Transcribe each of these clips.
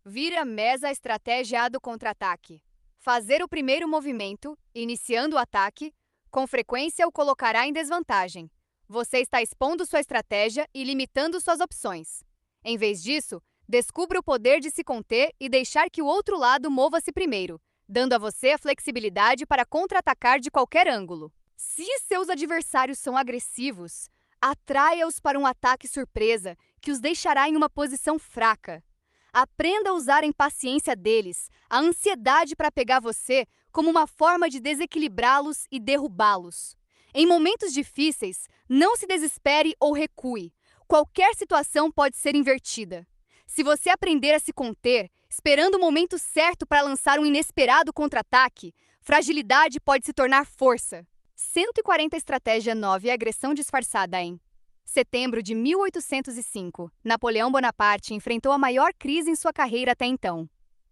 Vira mesa a estratégia do contra-ataque. Fazer o primeiro movimento, iniciando o ataque, com frequência o colocará em desvantagem. Você está expondo sua estratégia e limitando suas opções. Em vez disso, descubra o poder de se conter e deixar que o outro lado mova-se primeiro, dando a você a flexibilidade para contra-atacar de qualquer ângulo. Se seus adversários são agressivos, atraia-os para um ataque surpresa que os deixará em uma posição fraca. Aprenda a usar a impaciência deles, a ansiedade para pegar você, como uma forma de desequilibrá-los e derrubá-los. Em momentos difíceis, não se desespere ou recue. Qualquer situação pode ser invertida. Se você aprender a se conter, esperando o momento certo para lançar um inesperado contra-ataque, fragilidade pode se tornar força. 140 Estratégia 9 Agressão disfarçada em setembro de 1805, Napoleão Bonaparte enfrentou a maior crise em sua carreira até então.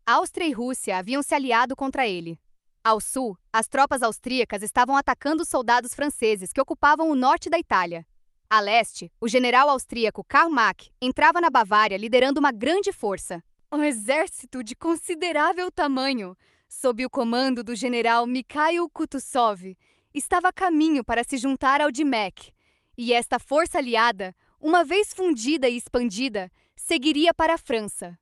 Áustria e Rússia haviam se aliado contra ele. Ao sul, as tropas austríacas estavam atacando os soldados franceses que ocupavam o norte da Itália. A leste, o general austríaco Karl Mack entrava na Bavária liderando uma grande força. Um exército de considerável tamanho, sob o comando do general Mikhail Kutuzov, estava a caminho para se juntar ao de Mack. E esta força aliada, uma vez fundida e expandida, seguiria para a França.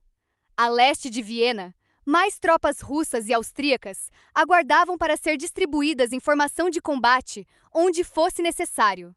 A leste de Viena, mais tropas russas e austríacas aguardavam para ser distribuídas em formação de combate onde fosse necessário.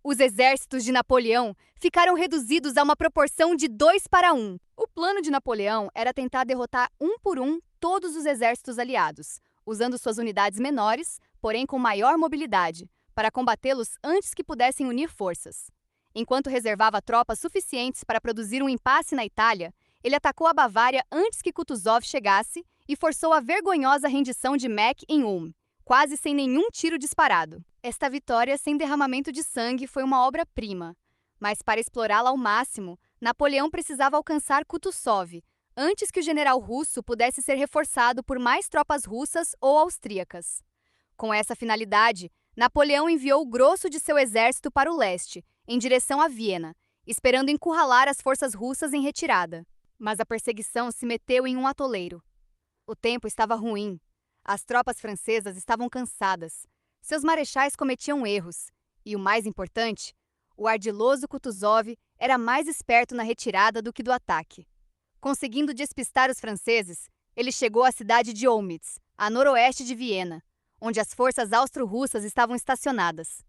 Os exércitos de Napoleão ficaram reduzidos a uma proporção de 2 para 1. O plano de Napoleão era tentar derrotar um por um todos os exércitos aliados, usando suas unidades menores, porém com maior mobilidade, para combatê-los antes que pudessem unir forças. Enquanto reservava tropas suficientes para produzir um impasse na Itália, ele atacou a Bavária antes que Kutuzov chegasse e forçou a vergonhosa rendição de Mack em Ulm, quase sem nenhum tiro disparado. Esta vitória sem derramamento de sangue foi uma obra-prima, mas para explorá-la ao máximo, Napoleão precisava alcançar Kutuzov, antes que o general russo pudesse ser reforçado por mais tropas russas ou austríacas. Com essa finalidade, Napoleão enviou o grosso de seu exército para o leste, em direção a Viena, esperando encurralar as forças russas em retirada. Mas a perseguição se meteu em um atoleiro. O tempo estava ruim. As tropas francesas estavam cansadas. Seus marechais cometiam erros. E o mais importante, o ardiloso Kutuzov era mais esperto na retirada do que do ataque. Conseguindo despistar os franceses, ele chegou à cidade de Olmütz, a noroeste de Viena, onde as forças austro-russas estavam estacionadas.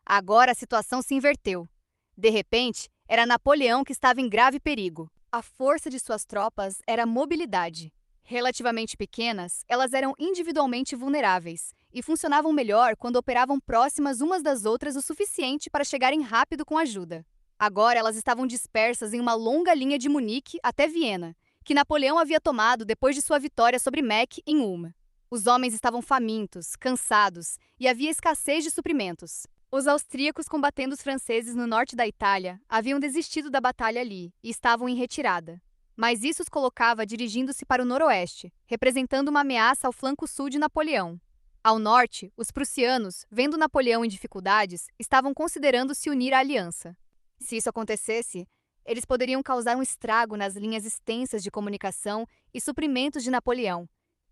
Agora a situação se inverteu. De repente, era Napoleão que estava em grave perigo. A força de suas tropas era a mobilidade. Relativamente pequenas, elas eram individualmente vulneráveis e funcionavam melhor quando operavam próximas umas das outras o suficiente para chegarem rápido com ajuda. Agora elas estavam dispersas em uma longa linha de Munique até Viena, que Napoleão havia tomado depois de sua vitória sobre Mack em Ulm. Os homens estavam famintos, cansados e havia escassez de suprimentos. Os austríacos combatendo os franceses no norte da Itália haviam desistido da batalha ali e estavam em retirada. Mas isso os colocava dirigindo-se para o noroeste, representando uma ameaça ao flanco sul de Napoleão. Ao norte, os prussianos, vendo Napoleão em dificuldades, estavam considerando se unir à aliança. Se isso acontecesse, eles poderiam causar um estrago nas linhas extensas de comunicação e suprimentos de Napoleão,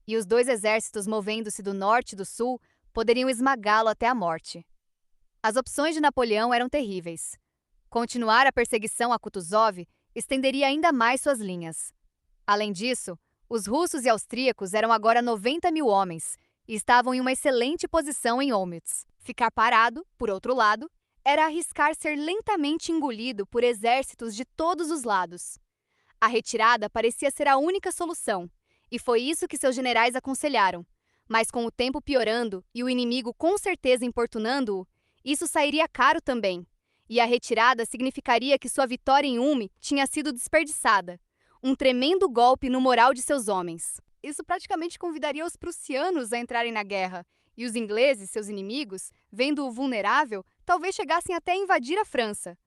e os dois exércitos movendo-se do norte e do sul poderiam esmagá-lo até a morte. As opções de Napoleão eram terríveis. Continuar a perseguição a Kutuzov estenderia ainda mais suas linhas. Além disso, os russos e austríacos eram agora 90.000 homens e estavam em uma excelente posição em Olmütz. Ficar parado, por outro lado, era arriscar ser lentamente engolido por exércitos de todos os lados. A retirada parecia ser a única solução, e foi isso que seus generais aconselharam. Mas com o tempo piorando e o inimigo com certeza importunando-o, isso sairia caro também. E a retirada significaria que sua vitória em Ulm tinha sido desperdiçada. Um tremendo golpe no moral de seus homens. Isso praticamente convidaria os prussianos a entrarem na guerra, e os ingleses, seus inimigos, vendo-o vulnerável, talvez chegassem até a invadir a França.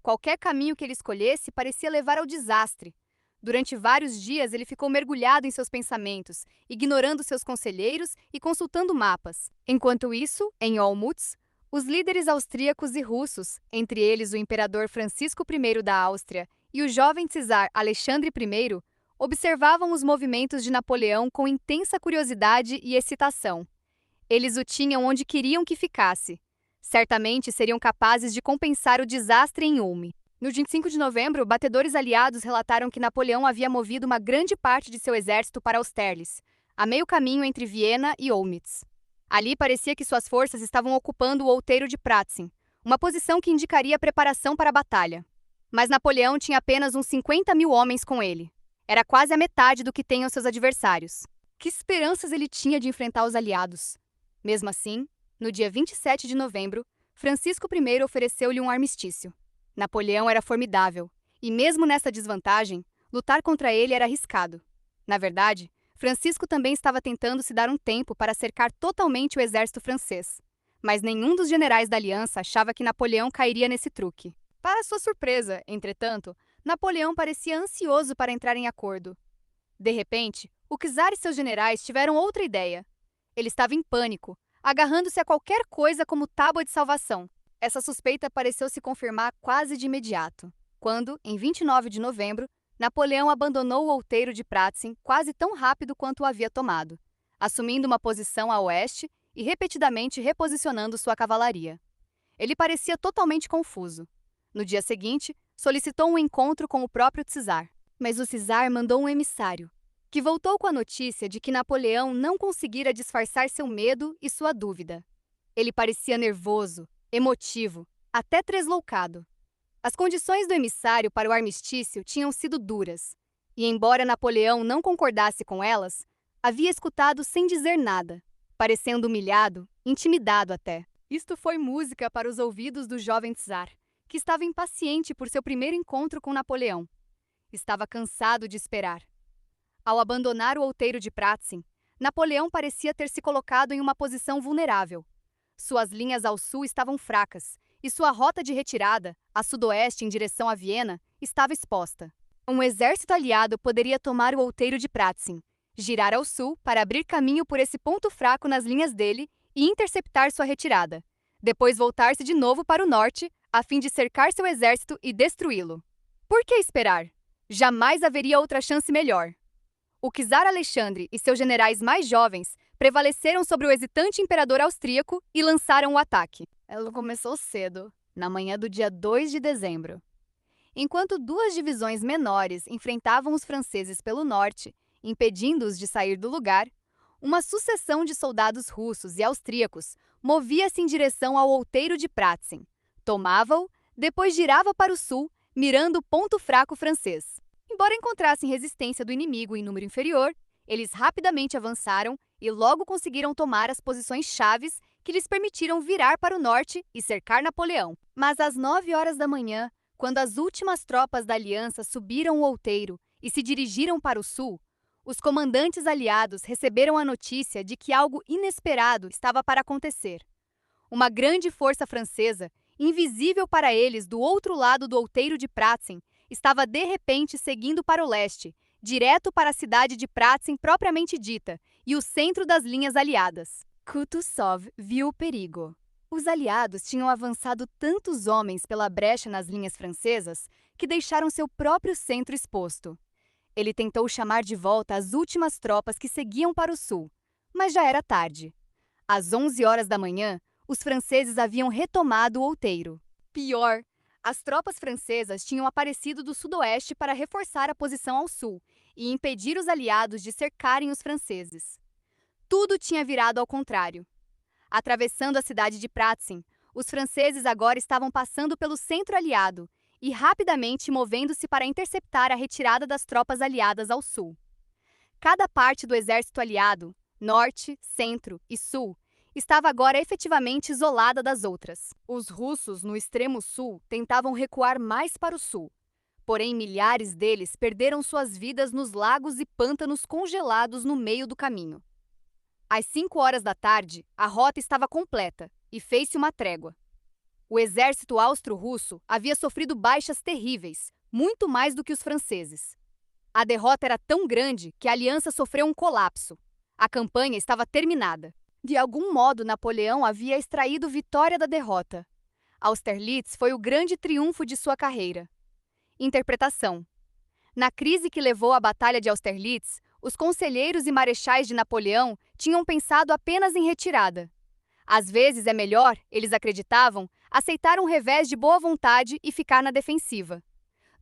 Qualquer caminho que ele escolhesse parecia levar ao desastre. Durante vários dias ele ficou mergulhado em seus pensamentos, ignorando seus conselheiros e consultando mapas. Enquanto isso, em Olmütz, os líderes austríacos e russos, entre eles o imperador Francisco I da Áustria e o jovem czar Alexandre I, observavam os movimentos de Napoleão com intensa curiosidade e excitação. Eles o tinham onde queriam que ficasse. Certamente seriam capazes de compensar o desastre em Ulm. No dia 25 de novembro, batedores aliados relataram que Napoleão havia movido uma grande parte de seu exército para Austerlitz, a meio caminho entre Viena e Olmütz. Ali parecia que suas forças estavam ocupando o outeiro de Pratzen, uma posição que indicaria preparação para a batalha. Mas Napoleão tinha apenas uns 50.000 homens com ele. Era quase a metade do que têm os seus adversários. Que esperanças ele tinha de enfrentar os aliados? Mesmo assim, no dia 27 de novembro, Francisco I ofereceu-lhe um armistício. Napoleão era formidável, e mesmo nessa desvantagem, lutar contra ele era arriscado. Na verdade, Francisco também estava tentando se dar um tempo para cercar totalmente o exército francês. Mas nenhum dos generais da aliança achava que Napoleão cairia nesse truque. Para sua surpresa, entretanto, Napoleão parecia ansioso para entrar em acordo. De repente, o czar e seus generais tiveram outra ideia. Ele estava em pânico, agarrando-se a qualquer coisa como tábua de salvação. Essa suspeita pareceu se confirmar quase de imediato, quando, em 29 de novembro, Napoleão abandonou o outeiro de Pratzen quase tão rápido quanto o havia tomado, assumindo uma posição a oeste e repetidamente reposicionando sua cavalaria. Ele parecia totalmente confuso. No dia seguinte, solicitou um encontro com o próprio czar, mas o czar mandou um emissário, que voltou com a notícia de que Napoleão não conseguira disfarçar seu medo e sua dúvida. Ele parecia nervoso, emotivo, até tresloucado. As condições do emissário para o armistício tinham sido duras, e embora Napoleão não concordasse com elas, havia escutado sem dizer nada, parecendo humilhado, intimidado até. Isto foi música para os ouvidos do jovem czar, que estava impaciente por seu primeiro encontro com Napoleão. Estava cansado de esperar. Ao abandonar o outeiro de Pratzen, Napoleão parecia ter se colocado em uma posição vulnerável. Suas linhas ao sul estavam fracas, e sua rota de retirada, a sudoeste em direção a Viena, estava exposta. Um exército aliado poderia tomar o outeiro de Pratzen, girar ao sul para abrir caminho por esse ponto fraco nas linhas dele e interceptar sua retirada, depois voltar-se de novo para o norte, a fim de cercar seu exército e destruí-lo. Por que esperar? Jamais haveria outra chance melhor. O czar Alexandre e seus generais mais jovens prevaleceram sobre o hesitante imperador austríaco e lançaram o ataque. Ela começou cedo, na manhã do dia 2 de dezembro. Enquanto duas divisões menores enfrentavam os franceses pelo norte, impedindo-os de sair do lugar, uma sucessão de soldados russos e austríacos movia-se em direção ao outeiro de Pratzen. Tomava-o, depois girava para o sul, mirando o ponto fraco francês. Embora encontrassem resistência do inimigo em número inferior, eles rapidamente avançaram e logo conseguiram tomar as posições chaves que lhes permitiram virar para o norte e cercar Napoleão. Mas às 9 horas da manhã, quando as últimas tropas da aliança subiram o outeiro e se dirigiram para o sul, os comandantes aliados receberam a notícia de que algo inesperado estava para acontecer. Uma grande força francesa, invisível para eles do outro lado do outeiro de Pratzen, estava de repente seguindo para o leste, direto para a cidade de Pratzen propriamente dita, e o centro das linhas aliadas. Kutuzov viu o perigo. Os aliados tinham avançado tantos homens pela brecha nas linhas francesas que deixaram seu próprio centro exposto. Ele tentou chamar de volta as últimas tropas que seguiam para o sul, mas já era tarde. Às 11 horas da manhã, os franceses haviam retomado o outeiro. Pior, as tropas francesas tinham aparecido do sudoeste para reforçar a posição ao sul e impedir os aliados de cercarem os franceses. Tudo tinha virado ao contrário. Atravessando a cidade de Pratzen, os franceses agora estavam passando pelo centro aliado e rapidamente movendo-se para interceptar a retirada das tropas aliadas ao sul. Cada parte do exército aliado, norte, centro e sul, estava agora efetivamente isolada das outras. Os russos, no extremo sul, tentavam recuar mais para o sul. Porém, milhares deles perderam suas vidas nos lagos e pântanos congelados no meio do caminho. Às 5 horas da tarde, a rota estava completa e fez-se uma trégua. O exército austro-russo havia sofrido baixas terríveis, muito mais do que os franceses. A derrota era tão grande que a aliança sofreu um colapso. A campanha estava terminada. De algum modo, Napoleão havia extraído vitória da derrota. Austerlitz foi o grande triunfo de sua carreira. Interpretação. Na crise que levou à Batalha de Austerlitz, os conselheiros e marechais de Napoleão tinham pensado apenas em retirada. Às vezes é melhor, eles acreditavam, aceitar um revés de boa vontade e ficar na defensiva.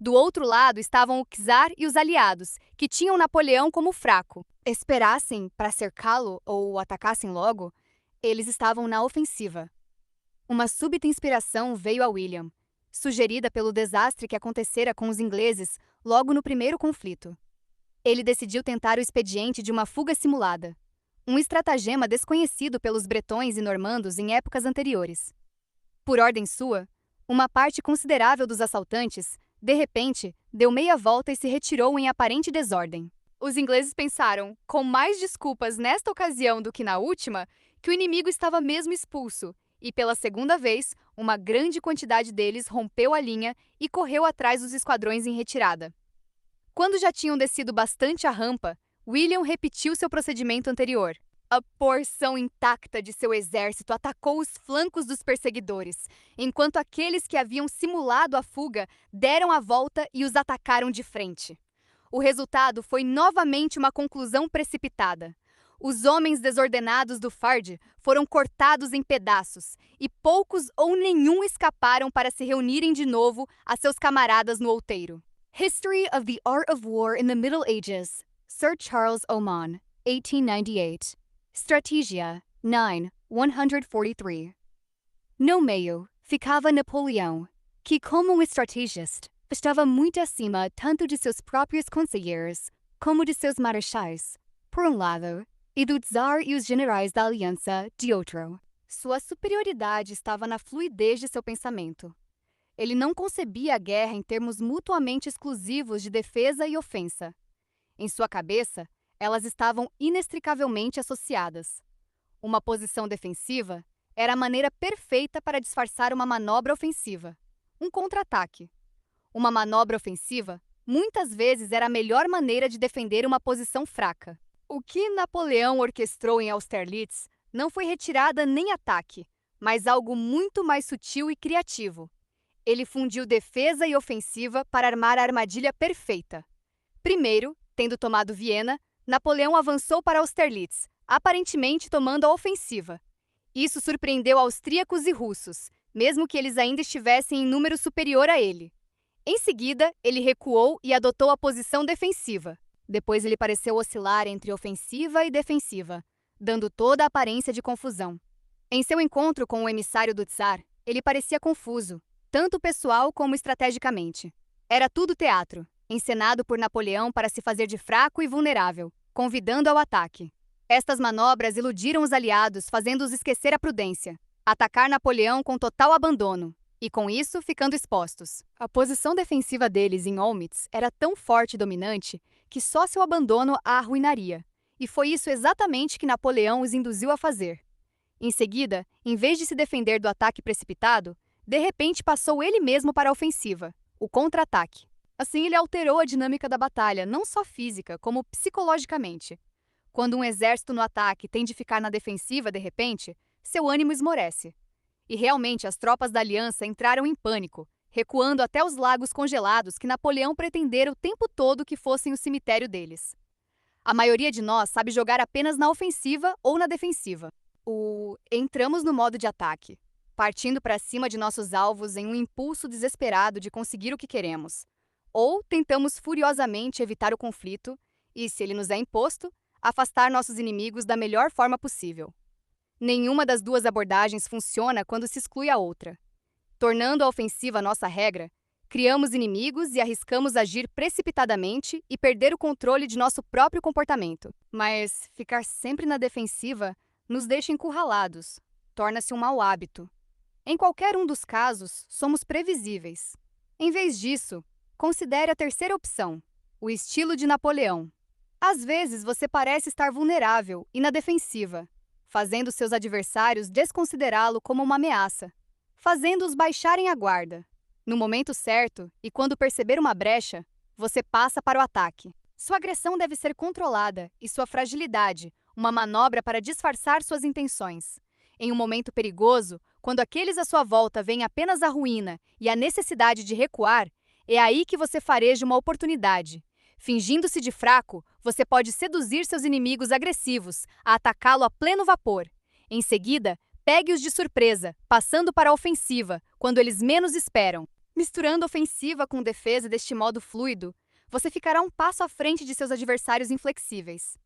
Do outro lado estavam o czar e os aliados, que tinham Napoleão como fraco. Esperassem para cercá-lo ou o atacassem logo, eles estavam na ofensiva. Uma súbita inspiração veio a William, sugerida pelo desastre que acontecera com os ingleses logo no primeiro conflito. Ele decidiu tentar o expediente de uma fuga simulada, um estratagema desconhecido pelos bretões e normandos em épocas anteriores. Por ordem sua, uma parte considerável dos assaltantes, de repente, deu meia volta e se retirou em aparente desordem. Os ingleses pensaram, com mais desculpas nesta ocasião do que na última, que o inimigo estava mesmo expulso, e pela segunda vez, uma grande quantidade deles rompeu a linha e correu atrás dos esquadrões em retirada. Quando já tinham descido bastante a rampa, William repetiu seu procedimento anterior. A porção intacta de seu exército atacou os flancos dos perseguidores, enquanto aqueles que haviam simulado a fuga deram a volta e os atacaram de frente. O resultado foi novamente uma conclusão precipitada. Os homens desordenados do Fard foram cortados em pedaços, e poucos ou nenhum escaparam para se reunirem de novo a seus camaradas no outeiro. History of the Art of War in the Middle Ages, Sir Charles Oman, 1898. Strategia 9, 143. No meio ficava Napoleão, que, como um estrategista, estava muito acima tanto de seus próprios conselheiros como de seus marechais, por um lado, e do czar e os generais da aliança, de outro. Sua superioridade estava na fluidez de seu pensamento. Ele não concebia a guerra em termos mutuamente exclusivos de defesa e ofensa. Em sua cabeça, elas estavam inextricavelmente associadas. Uma posição defensiva era a maneira perfeita para disfarçar uma manobra ofensiva, um contra-ataque. Uma manobra ofensiva muitas vezes era a melhor maneira de defender uma posição fraca. O que Napoleão orquestrou em Austerlitz não foi retirada nem ataque, mas algo muito mais sutil e criativo. Ele fundiu defesa e ofensiva para armar a armadilha perfeita. Primeiro, tendo tomado Viena, Napoleão avançou para Austerlitz, aparentemente tomando a ofensiva. Isso surpreendeu austríacos e russos, mesmo que eles ainda estivessem em número superior a ele. Em seguida, ele recuou e adotou a posição defensiva. Depois ele pareceu oscilar entre ofensiva e defensiva, dando toda a aparência de confusão. Em seu encontro com o emissário do czar, ele parecia confuso, tanto pessoal como estrategicamente. Era tudo teatro, encenado por Napoleão para se fazer de fraco e vulnerável, convidando ao ataque. Estas manobras iludiram os aliados, fazendo-os esquecer a prudência, atacar Napoleão com total abandono, e com isso ficando expostos. A posição defensiva deles em Olmütz era tão forte e dominante que só seu abandono a arruinaria, e foi isso exatamente que Napoleão os induziu a fazer. Em seguida, em vez de se defender do ataque precipitado, de repente passou ele mesmo para a ofensiva, o contra-ataque. Assim, ele alterou a dinâmica da batalha, não só física, como psicologicamente. Quando um exército no ataque tem de ficar na defensiva de repente, seu ânimo esmorece. E realmente as tropas da aliança entraram em pânico, recuando até os lagos congelados que Napoleão pretendera o tempo todo que fossem o cemitério deles. A maioria de nós sabe jogar apenas na ofensiva ou na defensiva. Entramos no modo de ataque, partindo para cima de nossos alvos em um impulso desesperado de conseguir o que queremos. Ou tentamos furiosamente evitar o conflito e, se ele nos é imposto, afastar nossos inimigos da melhor forma possível. Nenhuma das duas abordagens funciona quando se exclui a outra. Tornando a ofensiva nossa regra, criamos inimigos e arriscamos agir precipitadamente e perder o controle de nosso próprio comportamento. Mas ficar sempre na defensiva nos deixa encurralados, torna-se um mau hábito. Em qualquer um dos casos, somos previsíveis. Em vez disso, considere a terceira opção, o estilo de Napoleão. Às vezes você parece estar vulnerável e na defensiva, fazendo seus adversários desconsiderá-lo como uma ameaça, fazendo-os baixarem a guarda. No momento certo, e quando perceber uma brecha, você passa para o ataque. Sua agressão deve ser controlada e sua fragilidade, uma manobra para disfarçar suas intenções. Em um momento perigoso, quando aqueles à sua volta veem apenas a ruína e a necessidade de recuar, é aí que você fareja uma oportunidade, Fingindo-se de fraco, você pode seduzir seus inimigos agressivos a atacá-lo a pleno vapor. Em seguida, pegue-os de surpresa, passando para a ofensiva, quando eles menos esperam. Misturando ofensiva com defesa deste modo fluido, você ficará um passo à frente de seus adversários inflexíveis.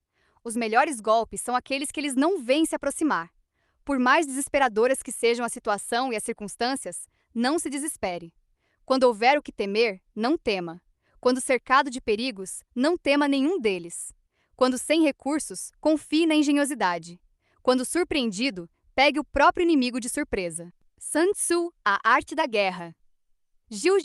Os melhores golpes são aqueles que eles não veem se aproximar. Por mais desesperadoras que sejam a situação e as circunstâncias, não se desespere. Quando houver o que temer, não tema. Quando cercado de perigos, não tema nenhum deles. Quando sem recursos, confie na engenhosidade. Quando surpreendido, pegue o próprio inimigo de surpresa. Sun Tzu, A Arte da Guerra. Jiu